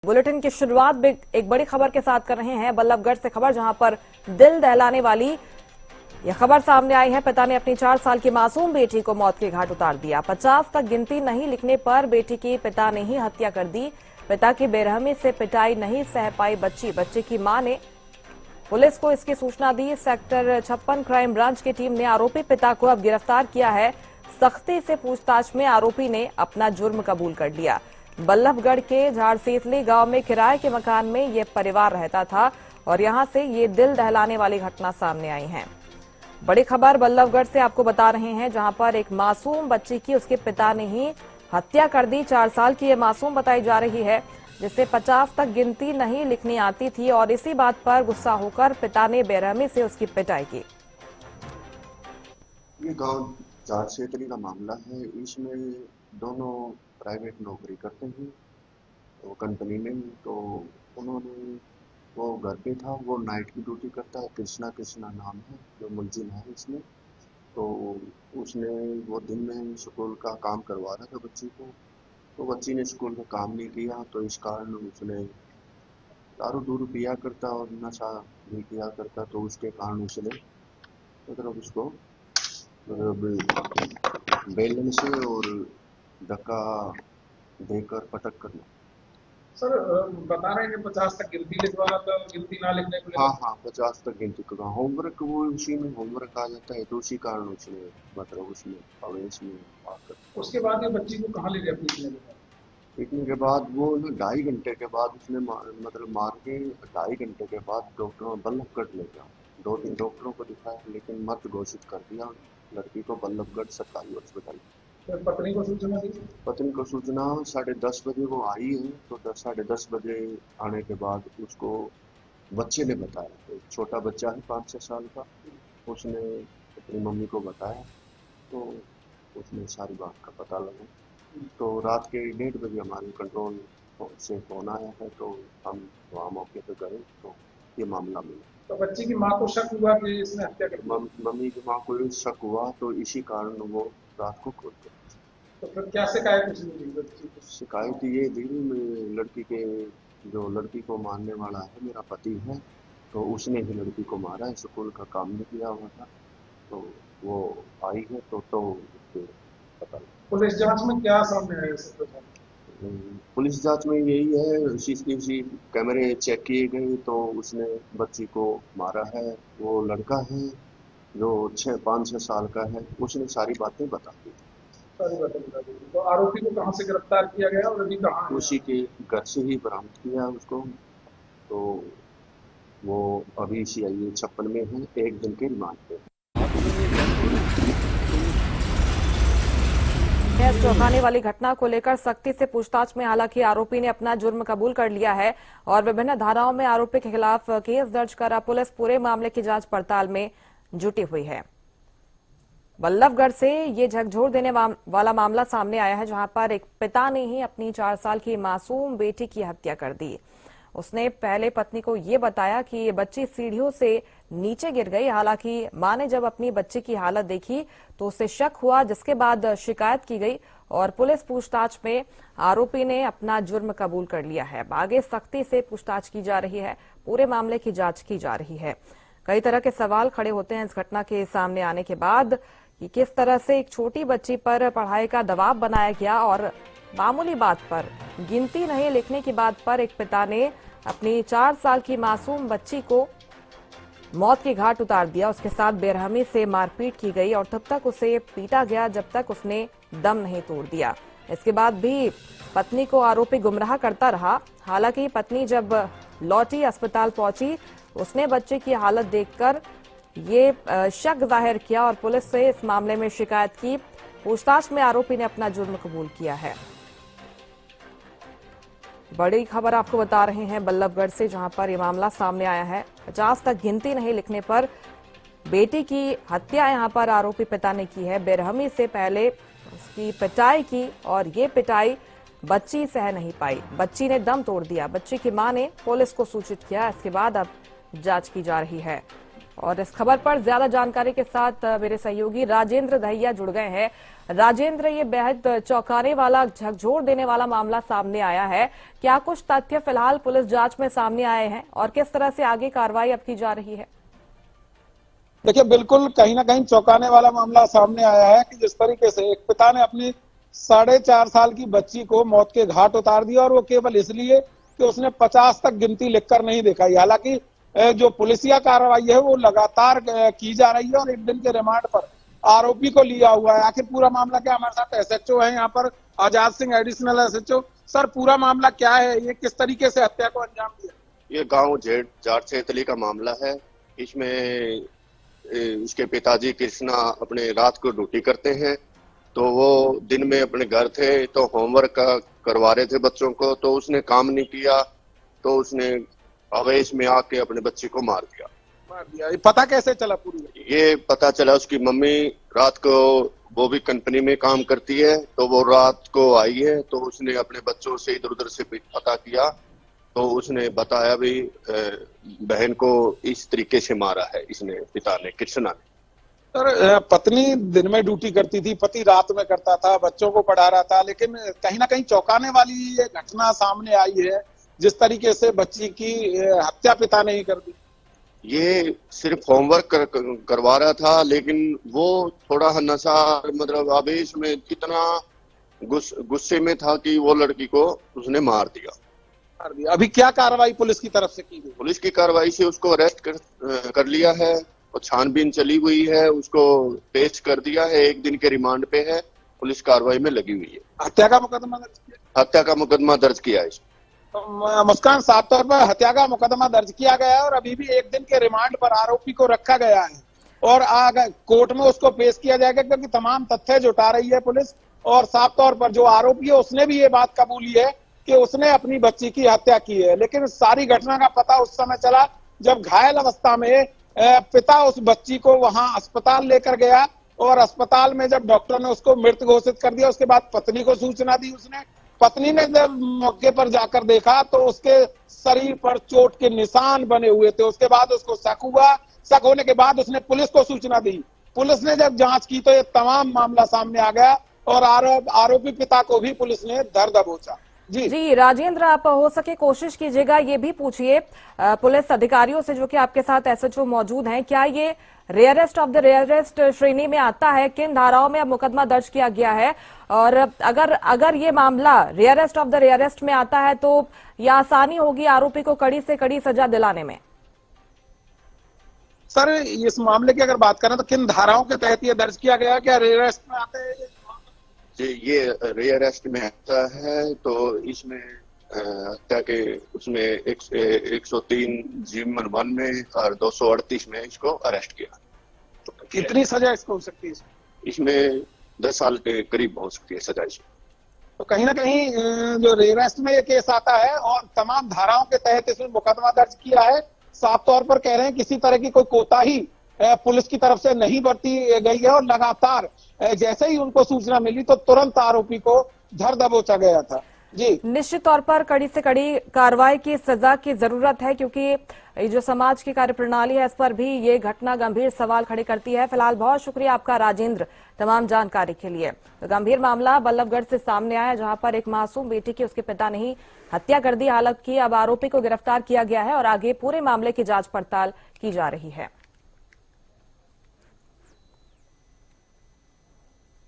Bulletin की शुरुआत भी एक बड़ी खबर के साथ कर रहे हैं। बल्लभगढ़ से खबर, जहां पर दिल दहलाने वाली यह खबर सामने आई है। पिता ने अपनी 4 साल की मासूम बेटी को मौत के घाट उतार दिया। 50 तक गिनती नहीं लिखने पर बेटी की पिता ने ही हत्या कर दी। पिता की बेरहमी से पिटाई नहीं सह पाई बच्ची की मां ने पुलिस को इसकी सूचना दी। सेक्टर 56 क्राइम ब्रांच की टीम ने आरोपी पिता को अब गिरफ्तार किया है। सख्ती से पूछताछ में आरोपी ने अपना जुर्म कबूल कर लिया। बल्लभगढ़ के झाड़सेतली गांव में किराए के मकान में ये परिवार रहता था और यहां से ये दिल दहलाने वाली घटना सामने आई है। बड़ी खबर बल्लभगढ़ से आपको बता रहे हैं, जहां पर एक मासूम बच्ची की उसके पिता ने ही हत्या कर दी। 4 साल की ये मासूम बताई जा रही है, जिसे 50 तक गिनती नहीं लिखनी आती थी और इसी बात पर गुस्सा होकर पिता ने बेरहमी से उसकी पिटाई की। ये गांव झाड़सेतली का मामला है। इसमें दोनों प्राइवेट नौकरी करते हैं, तो कंपनी में। तो उन्होंने, वो घर पे था, वो नाइट की ड्यूटी करता है। कृष्णा नाम है, जो मुलजिम है इसमें। तो उसने, वो दिन में स्कूल का काम करवा रहा था बच्ची को, तो बच्ची ने स्कूल का काम नहीं किया, तो इस कारण उसने दारू दूरू पिया करता और नशा भी किया करता, तो उसके कारण उसने उसको बेलन से और धक्का देकर पटक कर। सर बता रहे हैं कि 50 तक गिनती लिखवाना था, गिनती ना लिखने को हाँ, 50 तक गिनती का होमवर्क, वो उसी में होमवर्क आ जाता है, तो उसी कारण उसने उसमें अवेश में आकर। उसके बाद ये बच्ची को कहाँ ले गया पीटने के बाद वो ना 2.5 घंटे के बाद उसने मार के 2.5 घंटे के बाद डॉक्टरों बल्लभगढ़ ले गया। 2-3 डॉक्टरों को दिखाया, लेकिन मृत घोषित कर दिया लड़की को बल्लभगढ़ सरकारी अस्पताल। पत्नी को सूचना दी? पत्नी को सूचना 10:30 बजे वो आई है, तो 10:30 बजे आने के बाद उसको बच्चे ने बताया। एक छोटा बच्चा है 5-6 साल का, उसने अपनी मम्मी को बताया, तो उसने सारी बात का पता लगा। तो रात के 1:30 बजे हमारे कंट्रोल से फोन आया है, तो हम वहाँ मौके पर गए, तो ये मामला मिला। तो बच्ची की माँ को शक हुआ कि इसने हत्या कर दी? मम्मी की माँ को शक हुआ, तो इसी कारण वो रात को खोद गए। तो फिर क्या शिकायत उसने दी बच्ची को? शिकायत ये दी, लड़की के, जो लड़की को मारने वाला है मेरा पति है, तो उसने ही लड़की को मारा है। स्कूल का काम नहीं किया हुआ था, तो वो आई है, तो उसके पता लगा। पुलिस जांच में क्या सामने आया सर? पुलिस जांच में यही है, सीसीटीवी कैमरे चेक किए गए, तो उसने बच्ची को मारा है। वो लड़का है जो 5-6 साल का है, उसने सारी बातें बता दी। सारी बातें बता दी। तो आरोपी को कहाँ से गिरफ्तार किया गया और अभी कहाँ है? उसी के घर से ही बरामद किया उसको। तो वो अभी CIA 56 में है, 1 दिन के रिमांड पे। इस चौंकाने वाली घटना को लेकर सख्ती से पूछताछ में हालांकि आरोपी ने अपना जुर्म कबूल कर लिया है और विभिन्न धाराओं में आरोपी के खिलाफ केस दर्ज कर अब पुलिस पूरे मामले की जांच पड़ताल में जुटी हुई है। बल्लभगढ़ से ये झकझोर देने वाला मामला सामने आया है, जहां पर एक पिता ने ही अपनी 4 साल की मासूम बेटी की हत्या कर दी। उसने पहले पत्नी को ये बताया कि ये बच्ची सीढ़ियों से नीचे गिर गई। हालांकि मां ने जब अपनी बच्ची की हालत देखी तो उसे शक हुआ, जिसके बाद शिकायत की गई और पुलिस पूछताछ में आरोपी ने अपना जुर्म कबूल कर लिया है। आगे सख्ती से पूछताछ की जा रही है, पूरे मामले की जांच की जा रही है। कई तरह के सवाल खड़े होते हैं इस घटना के सामने आने के बाद कि किस तरह से एक छोटी बच्ची पर पढ़ाई का दबाव बनाया गया और मामूली बात पर, गिनती नहीं लिखने की बात पर एक पिता ने अपनी 4 साल की मासूम बच्ची को मौत के घाट उतार दिया। उसके साथ बेरहमी से मारपीट की गई और तब तक उसे पीटा गया जब तक उसने दम नहीं तोड़ दिया। इसके बाद भी पत्नी को आरोपी गुमराह करता रहा। हालांकि पत्नी जब लौटी, अस्पताल पहुंची, उसने बच्चे की हालत देखकर ये शक जाहिर किया और पुलिस से इस मामले में शिकायत की। पूछताछ में आरोपी ने अपना जुर्म कबूल किया है। बड़ी खबर आपको बता रहे हैं बल्लभगढ़ से, जहां पर यह मामला सामने आया है। 50 तक गिनती नहीं लिखने पर बेटी की हत्या यहां पर आरोपी पिता ने की है। बेरहमी से पहले उसकी पिटाई की और ये पिटाई बच्ची सह नहीं पाई। बच्ची ने दम तोड़ दिया। बच्ची की मां ने पुलिस को सूचित किया। इसके बाद अब जांच की जा रही है और इस खबर पर ज्यादा जानकारी के साथ मेरे सहयोगी राजेंद्र दहिया जुड़ गए हैं। राजेंद्र, ये बेहद चौंकाने वाला, झकझोर देने वाला मामला सामने आया है। क्या कुछ तथ्य फिलहाल पुलिस जांच में सामने आए हैं और किस तरह से आगे कार्रवाई अब की जा रही है? देखिए, बिल्कुल कहीं ना कहीं चौंकाने वाला मामला सामने आया है कि जिस तरीके से एक पिता ने अपनी 4.5 साल की बच्ची को मौत के घाट उतार दिया, और वो केवल इसलिए कि उसने 50 तक गिनती लिखकर नहीं दिखाई। हालांकि जो पुलिसिया कार्रवाई है वो लगातार की जा रही है और 1 दिन के रिमांड पर आरोपी को लिया हुआ है। आखिर पूरा मामला क्या? हमारे साथ एसएचओ है यहाँ पर Azad Singh, additional SHO. Sir, पूरा मामला क्या है? ये किस तरीके से हत्या को अंजाम दिया? ये गांव जाट सेतली का मामला है। इसमें इसके पिताजी कृष्णा अपने रात को ड्यूटी करते हैं, तो वो दिन में अपने घर थे, तो होमवर्क करवा रहे थे बच्चों को, तो उसने काम नहीं किया, तो उसने आवेश में आके अपने बच्चे को मार दिया। ये पता कैसे चला? पूरी ये पता चला, उसकी मम्मी रात को, वो भी कंपनी में काम करती है, तो वो रात को आई है, तो उसने अपने बच्चों से इधर उधर से पता किया, तो उसने बताया भी बहन को इस तरीके से मारा है इसने, पिता ने, कृष्णा ने। सर, पत्नी दिन में ड्यूटी करती थी, पति रात में करता था, बच्चों को पढ़ा रहा था, लेकिन कहीं ना कहीं चौंकाने वाली ये घटना सामने आई है जिस तरीके से बच्ची की हत्या पिता ने ही कर दी। ये सिर्फ होमवर्क करवा रहा था, लेकिन वो थोड़ा नशा, मतलब आवेश में इतना गुस्से में था कि वो लड़की को उसने मार दिया। अभी क्या कार्रवाई पुलिस की तरफ से की गई? पुलिस की कार्रवाई से उसको अरेस्ट कर लिया है और छानबीन चली हुई है, उसको पेश कर दिया है, 1 दिन के रिमांड पे है, पुलिस कार्रवाई में लगी हुई है। हत्या का मुकदमा दर्ज किया? हत्या का मुकदमा दर्ज किया है। तो मुस्कान, साफ तौर पर हत्या का मुकदमा दर्ज किया गया है और अभी भी 1 दिन के रिमांड पर आरोपी को रखा गया है और कोर्ट में उसको पेश किया जाएगा, क्योंकि तमाम तथ्य जुटा रही है पुलिस। और साफ तौर पर जो आरोपी है उसने भी ये बात कबूली है कि उसने अपनी बच्ची की हत्या की है, लेकिन सारी घटना का पता उस समय चला जब घायल अवस्था में पिता उस बच्ची को वहां अस्पताल लेकर गया, और अस्पताल में जब डॉक्टर ने उसको मृत घोषित कर दिया, उसके बाद पत्नी को सूचना दी। उसने, पत्नी ने जब मौके पर जाकर देखा तो उसके शरीर पर चोट के निशान बने हुए थे। उसके बाद उसको शक हुआ, शक होने के बाद उसने पुलिस को सूचना दी। पुलिस ने जब जांच की तो ये तमाम मामला सामने आ गया और आरोपी पिता को भी पुलिस ने धर दबोचा। जी राजेंद्र, आप हो सके कोशिश कीजिएगा, ये भी पूछिए पुलिस अधिकारियों से जो कि आपके साथ एसएचओ मौजूद हैं, क्या ये रेयरेस्ट ऑफ द रेयरेस्ट श्रेणी में आता है? किन धाराओं में अब मुकदमा दर्ज किया गया है? और अगर ये मामला रेयरेस्ट ऑफ द रेयरेस्ट में आता है तो यह आसानी होगी आरोपी को कड़ी से कड़ी सजा दिलाने में? सर, इस मामले की अगर बात करें तो किन धाराओं के तहत ये दर्ज किया गया? क्या रेयरेस्ट में आते हैं? ये रेयरेस्ट में आता है, तो इसमें हत्या के उसमें 103 जीवन 1 में और 238 में इसको अरेस्ट किया। तो कितनी सजा इसको हो सकती है? इसमें 10 साल के करीब हो सकती है सजा इसमें। तो कहीं ना कहीं जो रेयरेस्ट में ये केस आता है और तमाम धाराओं के तहत इसमें मुकदमा दर्ज किया है, साफ तौर पर कह रहे हैं किसी तरह की कोई कोताही पुलिस की तरफ से नहीं बरती गई है और लगातार जैसे ही उनको सूचना मिली तो तुरंत आरोपी को धर दबोचा गया था। जी, निश्चित तौर पर कड़ी से कड़ी कार्रवाई की, सजा की जरूरत है, क्योंकि जो समाज की कार्यप्रणाली है इस पर भी ये घटना गंभीर सवाल खड़े करती है। फिलहाल बहुत शुक्रिया आपका राजेंद्र तमाम जानकारी के लिए। तो गंभीर मामला बल्लभगढ़ से सामने आया, जहां पर एक मासूम बेटी की उसके पिता ने ही हत्या कर दी। हालांकि अब आरोपी को गिरफ्तार किया गया है और आगे पूरे मामले की जांच पड़ताल की जा रही है।